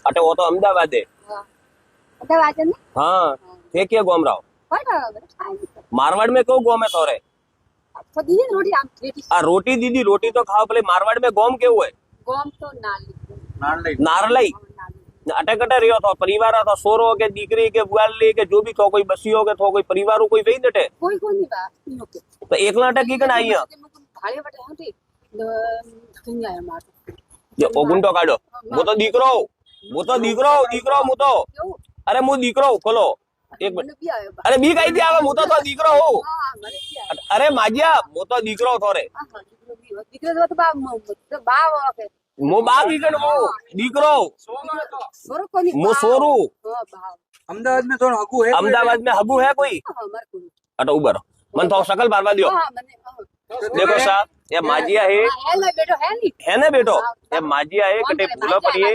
अटे वो तो अहमदाबाद है। अहमदाबाद में हाँ थे क्या गोम राव मारवाड़ में क्यों गोम है थोड़े तो दीदी रोटी आम बेटी आ रोटी दीदी रोटी तो खाओ भले मारवाड़ में गोम केવું है गोम तो नाली नारलई अटे कटे रियो तो परिवार तो सोरो के दीकरी के बुआली के जो भी थो कोई बसियो के थो कोई परिवार कोई वही नटे कोई नहीं बात तीनों के तो एकला अटे की कन आई है भाड़े बटे होती धकिन आया मार ये ओगुंटो काढो वो तो दीकरो दीकरो मु तो अरे मु दीकरो खोलो एक मिनट भी आयो अरे बी कई थी आवे मु तो दीकरो हो हां मरे क्या अरे माजिया मु तो दीकरो थोरे दीकरो तो बाव के मु बा की कन मु दीकरो सोरो कोनी मु सोरू हां बाव अहमदाबाद में थोड़ा हगू है अहमदाबाद में हगू है कोई हमार को अटो उबर मन तो शकल बारवा दियो हां मने देखो साहब ये माजिया है है ना बेटो है नहीं है ना बेटो ये माजिया है कटे भूला पड़ी है